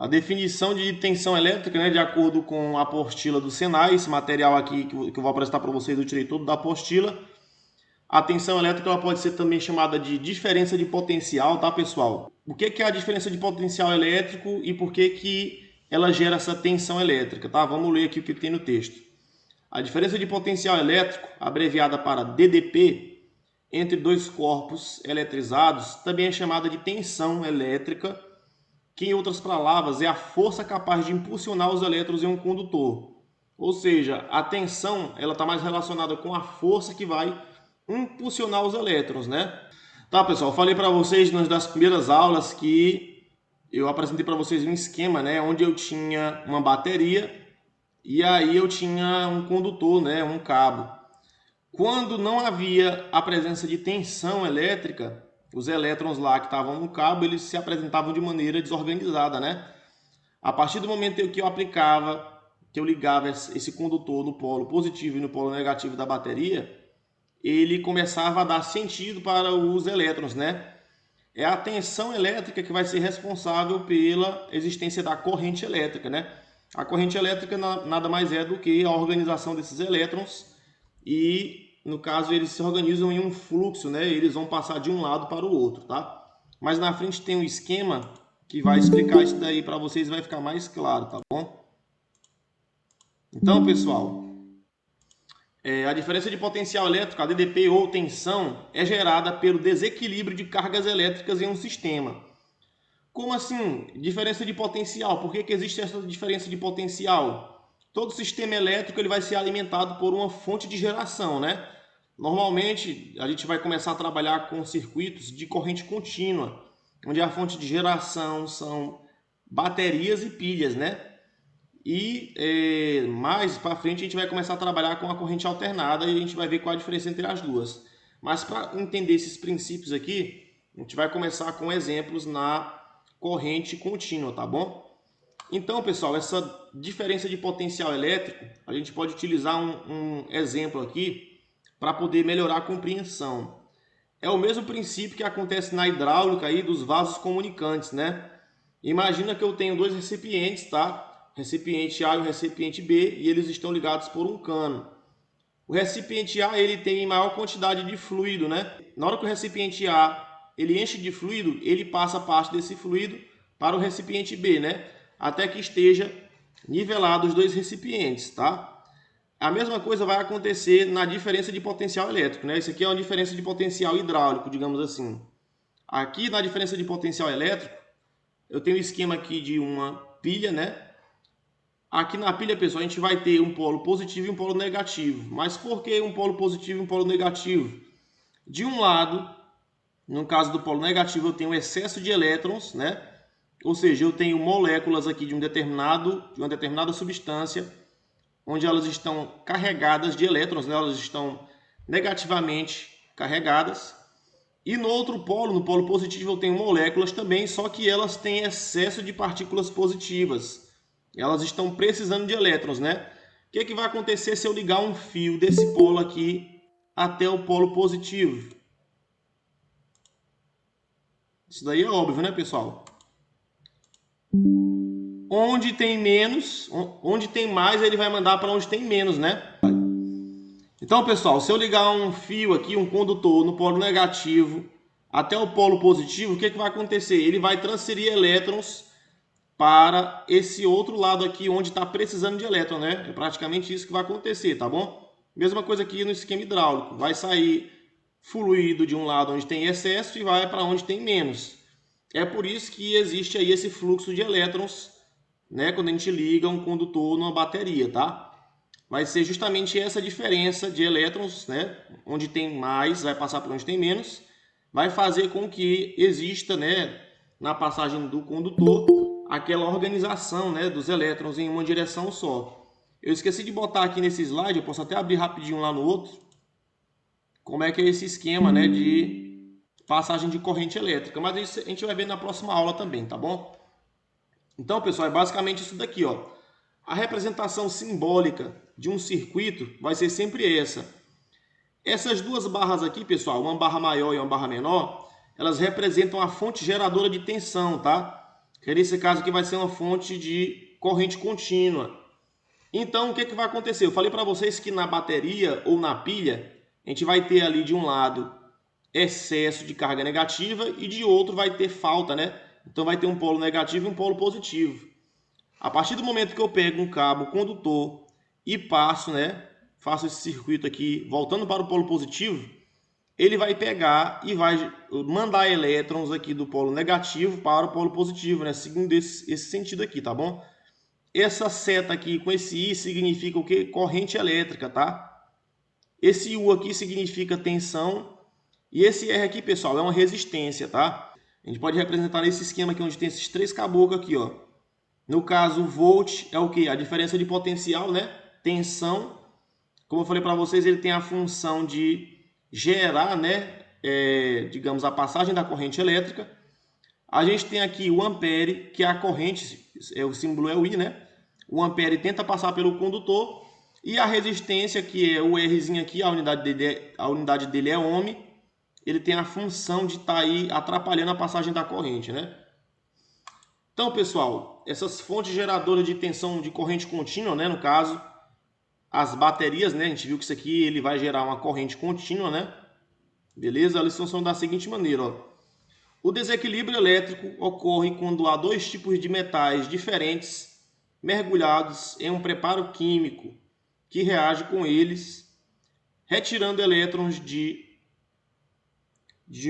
A definição de tensão elétrica, né, de acordo com a apostila do Senai, esse material aqui que eu vou apresentar para vocês, eu tirei todo da apostila. A tensão elétrica ela pode ser também chamada de diferença de potencial, tá, pessoal? O que é a diferença de potencial elétrico e por que ela gera essa tensão elétrica, tá? Vamos ler aqui o que tem no texto. A diferença de potencial elétrico, abreviada para DDP, entre dois corpos eletrizados, também é chamada de tensão elétrica, que em outras palavras é a força capaz de impulsionar os elétrons em um condutor. Ou seja, a tensão ela está mais relacionada com a força que vai impulsionar os elétrons, né? Tá, pessoal, eu falei para vocês nas das primeiras aulas que eu apresentei para vocês um esquema, né, onde eu tinha uma bateria e aí eu tinha um condutor, né, um cabo. Quando não havia a presença de tensão elétrica, os elétrons lá que estavam no cabo, eles se apresentavam de maneira desorganizada, né? A partir do momento que eu aplicava, que eu ligava esse condutor no polo positivo e no polo negativo da bateria, ele começava a dar sentido para os elétrons, né? É a tensão elétrica que vai ser responsável pela existência da corrente elétrica, né? A corrente elétrica nada mais é do que a organização desses elétrons e, no caso, eles se organizam em um fluxo, né? Eles vão passar de um lado para o outro, tá? Mas na frente tem um esquema que vai explicar isso daí para vocês, vai ficar mais claro, tá bom? Então, pessoal, a diferença de potencial elétrico, a DDP ou tensão, é gerada pelo desequilíbrio de cargas elétricas em um sistema. Como assim? Diferença de potencial. Por que existe essa diferença de potencial? Todo sistema elétrico ele vai ser alimentado por uma fonte de geração, né? Normalmente, a gente vai começar a trabalhar com circuitos de corrente contínua, onde a fonte de geração são baterias e pilhas, né? E mais para frente a gente vai começar a trabalhar com a corrente alternada e a gente vai ver qual a diferença entre as duas. Mas para entender esses princípios aqui, a gente vai começar com exemplos na corrente contínua, tá bom? Então, pessoal, essa diferença de potencial elétrico, a gente pode utilizar um exemplo aqui para poder melhorar a compreensão. É o mesmo princípio que acontece na hidráulica aí dos vasos comunicantes, né? Imagina que eu tenho dois recipientes, tá? Recipiente A e o recipiente B, e eles estão ligados por um cano. O recipiente A ele tem maior quantidade de fluido, né? Na hora que o recipiente A ele enche de fluido, ele passa parte desse fluido para o recipiente B, né? Até que esteja nivelado os dois recipientes, tá? A mesma coisa vai acontecer na diferença de potencial elétrico, né? Isso aqui é uma diferença de potencial hidráulico, digamos assim. Aqui na diferença de potencial elétrico, eu tenho um esquema aqui de uma pilha, né? Aqui na pilha, pessoal, a gente vai ter um polo positivo e um polo negativo. Mas por que um polo positivo e um polo negativo? De um lado, no caso do polo negativo, eu tenho excesso de elétrons, né? Ou seja, eu tenho moléculas aqui de uma determinada substância, onde elas estão carregadas de elétrons, né? Elas estão negativamente carregadas. E no outro polo, no polo positivo, eu tenho moléculas também, só que elas têm excesso de partículas positivas. Elas estão precisando de elétrons, né? O que vai acontecer se eu ligar um fio desse polo aqui até o polo positivo? Isso daí é óbvio, né, pessoal? Onde tem menos, onde tem mais, ele vai mandar para onde tem menos, né? Então, pessoal, se eu ligar um fio aqui, um condutor no polo negativo até o polo positivo, o que vai acontecer? Ele vai transferir elétrons para esse outro lado aqui onde está precisando de elétron, né? É praticamente isso que vai acontecer, tá bom? Mesma coisa aqui no esquema hidráulico. Vai sair fluido de um lado onde tem excesso e vai para onde tem menos. É por isso que existe aí esse fluxo de elétrons, né? Quando a gente liga um condutor numa bateria, tá? Vai ser justamente essa diferença de elétrons, né? Onde tem mais, vai passar por onde tem menos. Vai fazer com que exista, né? Na passagem do condutor, aquela organização, né, dos elétrons em uma direção só. Eu esqueci de botar aqui nesse slide, eu posso até abrir rapidinho lá no outro, como é que é esse esquema, né, de passagem de corrente elétrica. Mas isso a gente vai ver na próxima aula também, tá bom? Então, pessoal, é basicamente isso daqui, ó. A representação simbólica de um circuito vai ser sempre essa. Essas duas barras aqui, pessoal, uma barra maior e uma barra menor, elas representam a fonte geradora de tensão, tá? que nesse caso aqui vai ser uma fonte de corrente contínua. Então, o que vai acontecer? Eu falei para vocês que na bateria ou na pilha, a gente vai ter ali de um lado excesso de carga negativa e de outro vai ter falta, né? Então vai ter um polo negativo e um polo positivo. A partir do momento que eu pego um cabo condutor e passo, né? Faço esse circuito aqui voltando para o polo positivo, ele vai pegar e vai mandar elétrons aqui do polo negativo para o polo positivo, né? Seguindo esse sentido aqui, tá bom? Essa seta aqui com esse I significa o quê? Corrente elétrica, tá? Esse U aqui significa tensão. E esse R aqui, pessoal, é uma resistência, tá? A gente pode representar nesse esquema aqui, onde tem esses três caboclos aqui, ó. No caso, o volt é o quê? A diferença de potencial, né? Tensão. Como eu falei para vocês, ele tem a função de gerar, né? Digamos, a passagem da corrente elétrica. A gente tem aqui o ampere, que é a corrente, o símbolo é o I, né? O ampere tenta passar pelo condutor. E a resistência, que é o Rzinho aqui, a unidade dele é ohm. Ele tem a função de estar aí atrapalhando a passagem da corrente, né? Então, pessoal, essas fontes geradoras de tensão de corrente contínua, né? No caso, as baterias, né? A gente viu que isso aqui ele vai gerar uma corrente contínua, né? Beleza? Elas funcionam da seguinte maneira, ó. O desequilíbrio elétrico ocorre quando há dois tipos de metais diferentes mergulhados em um preparo químico que reage com eles, retirando elétrons de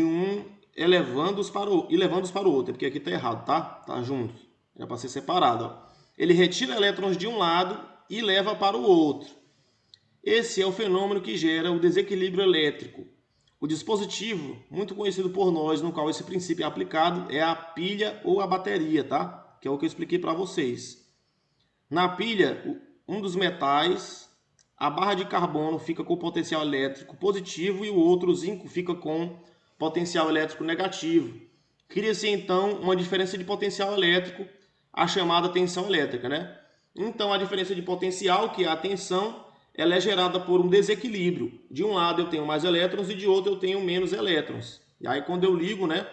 um e levando-os para o outro. É porque aqui está errado, tá? Tá junto. É para ser separado, ó. Ele retira elétrons de um lado e leva para o outro. Esse é o fenômeno que gera o desequilíbrio elétrico. O dispositivo, muito conhecido por nós, no qual esse princípio é aplicado, é a pilha ou a bateria, tá? Que é o que eu expliquei para vocês. Na pilha, um dos metais, a barra de carbono, fica com potencial elétrico positivo e o outro, o zinco, fica com potencial elétrico negativo. Cria-se então uma diferença de potencial elétrico, a chamada tensão elétrica, né? Então a diferença de potencial, que é a tensão, ela é gerada por um desequilíbrio. De um lado eu tenho mais elétrons e de outro eu tenho menos elétrons. E aí quando eu ligo, né,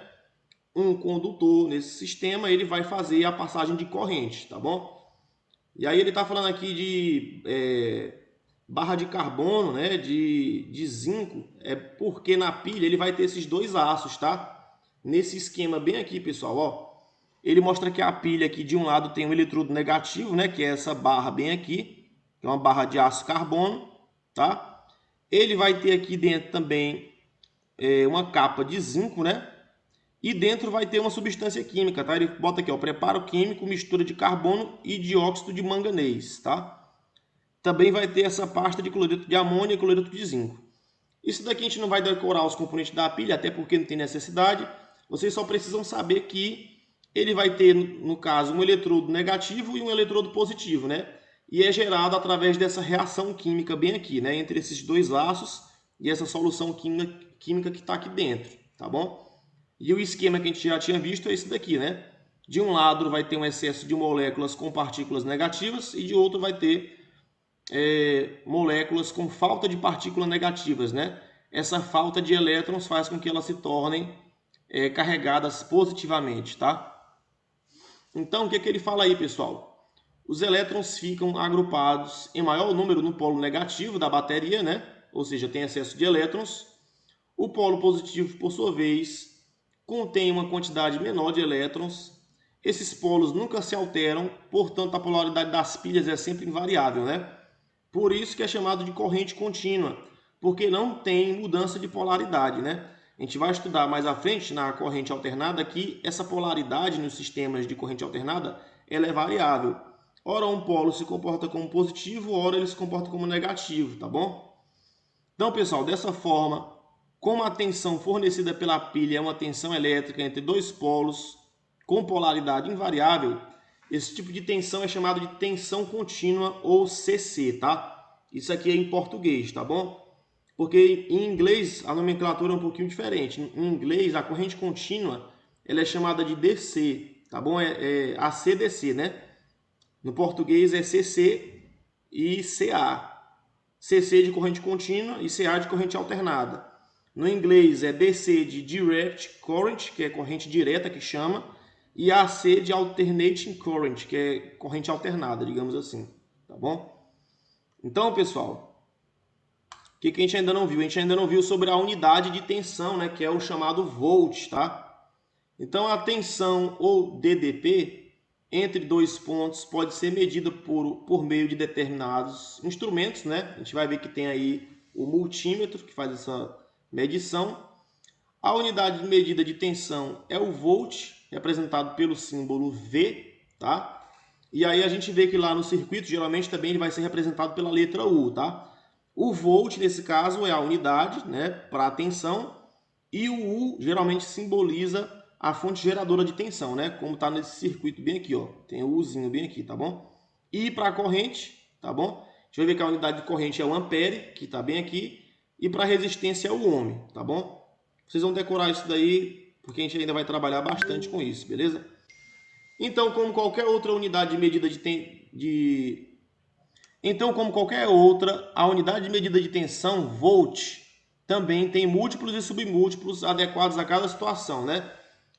um condutor nesse sistema, ele vai fazer a passagem de corrente, tá bom? E aí ele está falando aqui de barra de carbono, né, de zinco, é porque na pilha ele vai ter esses dois aços, tá? Nesse esquema bem aqui, pessoal, ó, ele mostra que a pilha aqui de um lado tem um eletrodo negativo, né, que é essa barra bem aqui, que é uma barra de aço carbono, tá? Ele vai ter aqui dentro também uma capa de zinco, né? E dentro vai ter uma substância química, tá? Ele bota aqui, ó, preparo químico, mistura de carbono e dióxido de manganês, tá? Também vai ter essa pasta de cloreto de amônia e cloreto de zinco. Isso daqui a gente não vai decorar os componentes da pilha, até porque não tem necessidade. Vocês só precisam saber que ele vai ter, no caso, um eletrodo negativo e um eletrodo positivo, né? E é gerado através dessa reação química bem aqui, né? Entre esses dois laços e essa solução química que está aqui dentro, tá bom? E o esquema que a gente já tinha visto é esse daqui, né? De um lado vai ter um excesso de moléculas com partículas negativas e de outro vai ter moléculas com falta de partículas negativas, né? Essa falta de elétrons faz com que elas se tornem carregadas positivamente, tá? Então, o que ele fala aí, pessoal? Os elétrons ficam agrupados em maior número no polo negativo da bateria, né? Ou seja, tem excesso de elétrons. O polo positivo, por sua vez, contém uma quantidade menor de elétrons. Esses polos nunca se alteram, portanto, a polaridade das pilhas é sempre invariável, né? Por isso que é chamado de corrente contínua, porque não tem mudança de polaridade, né? A gente vai estudar mais à frente, na corrente alternada, que essa polaridade nos sistemas de corrente alternada ela é variável. Ora um polo se comporta como positivo, ora ele se comporta como negativo, tá bom? Então, pessoal, dessa forma, como a tensão fornecida pela pilha é uma tensão elétrica entre dois polos com polaridade invariável, esse tipo de tensão é chamado de tensão contínua ou CC, tá? Isso aqui é em português, tá bom? Porque em inglês a nomenclatura é um pouquinho diferente. Em inglês, a corrente contínua ela é chamada de DC, tá bom? É ACDC, né? No português é CC e CA. CC de corrente contínua e CA de corrente alternada. No inglês é DC de Direct Current, que é corrente direta que chama, e AC de alternating current, que é corrente alternada, digamos assim, tá bom? Então, pessoal, o que a gente ainda não viu? A gente ainda não viu sobre a unidade de tensão, né, que é o chamado volt, tá? Então, a tensão, ou DDP, entre dois pontos, pode ser medida por meio de determinados instrumentos, né? A gente vai ver que tem aí o multímetro, que faz essa medição. A unidade de medida de tensão é o volt, representado pelo símbolo V, tá? E aí a gente vê que lá no circuito, geralmente também ele vai ser representado pela letra U, tá? O volt, nesse caso, é a unidade, né, para a tensão, e o U geralmente simboliza a fonte geradora de tensão, né? Como está nesse circuito bem aqui, ó. Tem o Uzinho bem aqui, tá bom? E para a corrente, tá bom? A gente vai ver que a unidade de corrente é o ampere, que está bem aqui, e para a resistência é o ohm, tá bom? Vocês vão decorar isso daí, porque a gente ainda vai trabalhar bastante com isso, beleza? Então, como qualquer outra unidade de medida Então, como qualquer outra, a unidade de medida de tensão, volt, também tem múltiplos e submúltiplos adequados a cada situação, né?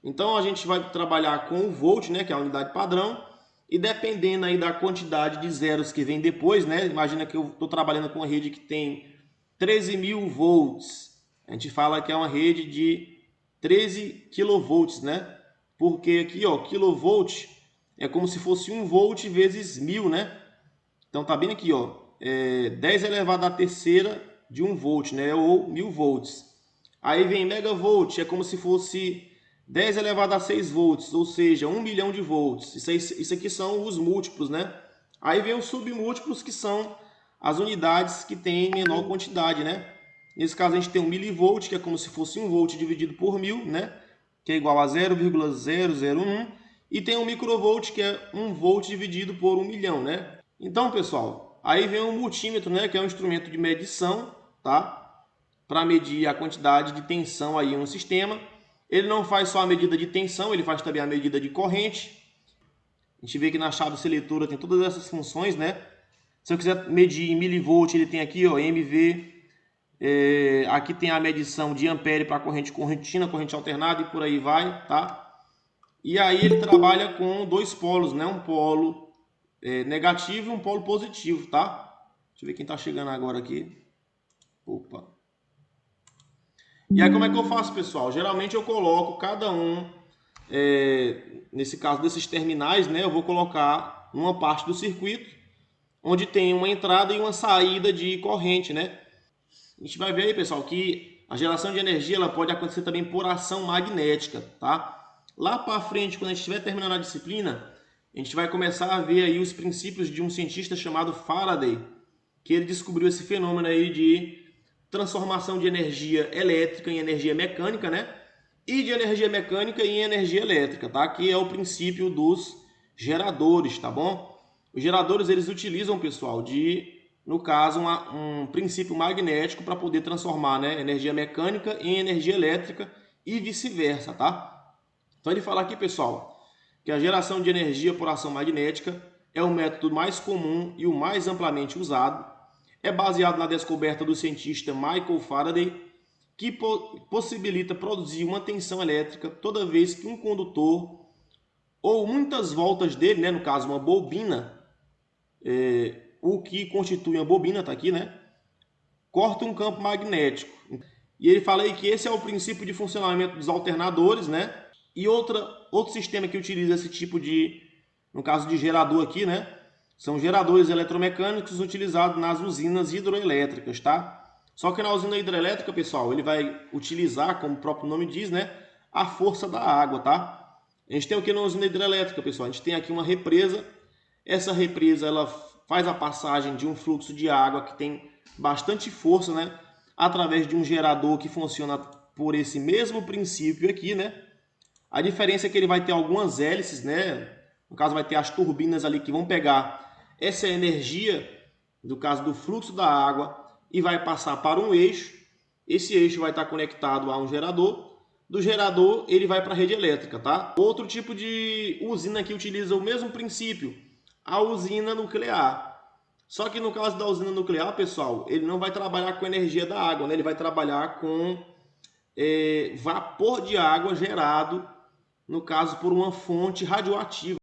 Então, a gente vai trabalhar com o volt, né, que é a unidade padrão, e dependendo aí da quantidade de zeros que vem depois, né? Imagina que eu estou trabalhando com uma rede que tem 13.000 volts. A gente fala que é uma rede de 13 kV, né? Porque aqui, ó, kilovolt é como se fosse 1 volt vezes 1000, né? Então tá bem aqui, ó, 10 elevado à terceira de 1 volt, né? Ou 1000 volts. Aí vem megavolt, é como se fosse 10 elevado a 6 volts, ou seja, 1 milhão de volts. Isso aqui são os múltiplos, né? Aí vem os submúltiplos, que são as unidades que têm menor quantidade, né? Nesse caso a gente tem um milivolt, que é como se fosse 1 volt dividido por 1000, né? Que é igual a 0,001. E tem um microvolt, que é 1 volt dividido por 1 milhão, né? Então, pessoal, aí vem o multímetro, né? Que é um instrumento de medição, tá? Para medir a quantidade de tensão aí em um sistema. Ele não faz só a medida de tensão, ele faz também a medida de corrente. A gente vê que na chave seletora tem todas essas funções, né? Se eu quiser medir em milivolt, ele tem aqui, ó, MV. Aqui tem a medição de ampere para corrente contínua, corrente alternada e por aí vai, tá? E aí ele trabalha com dois polos, né? Um polo negativo e um polo positivo, tá? Deixa eu ver quem tá chegando agora aqui. Opa. E aí como é que eu faço, pessoal? Geralmente eu coloco cada um, nesse caso desses terminais, né? Eu vou colocar uma parte do circuito, onde tem uma entrada e uma saída de corrente, né? A gente vai ver aí, pessoal, que a geração de energia ela pode acontecer também por ação magnética, tá? Lá para frente, quando a gente estiver terminando a disciplina, a gente vai começar a ver aí os princípios de um cientista chamado Faraday, que ele descobriu esse fenômeno aí de transformação de energia elétrica em energia mecânica, né? E de energia mecânica em energia elétrica, tá? Que é o princípio dos geradores, tá bom? Os geradores, eles utilizam, pessoal, no caso, um princípio magnético para poder transformar, né, energia mecânica em energia elétrica e vice-versa, tá? Então ele fala aqui, pessoal, que a geração de energia por ação magnética é o método mais comum e o mais amplamente usado. É baseado na descoberta do cientista Michael Faraday, que possibilita produzir uma tensão elétrica toda vez que um condutor ou muitas voltas dele, né, no caso uma bobina, o que constitui a bobina, está aqui, né? Corta um campo magnético. E ele fala aí que esse é o princípio de funcionamento dos alternadores, né? E outro sistema que utiliza esse tipo de, no caso de gerador aqui, né? São geradores eletromecânicos utilizados nas usinas hidroelétricas, tá? Só que na usina hidrelétrica, pessoal, ele vai utilizar, como o próprio nome diz, né? A força da água, tá? A gente tem o que na usina hidrelétrica, pessoal? A gente tem aqui uma represa. Essa represa, ela faz a passagem de um fluxo de água que tem bastante força, né? Através de um gerador que funciona por esse mesmo princípio aqui, né? A diferença é que ele vai ter algumas hélices, né? No caso, vai ter as turbinas ali que vão pegar essa energia, no caso do fluxo da água, e vai passar para um eixo. Esse eixo vai estar conectado a um gerador. Do gerador, ele vai para a rede elétrica, tá? Outro tipo de usina que utiliza o mesmo princípio, a usina nuclear. Só que no caso da usina nuclear, pessoal, ele não vai trabalhar com energia da água, né? Ele vai trabalhar com vapor de água gerado no caso por uma fonte radioativa.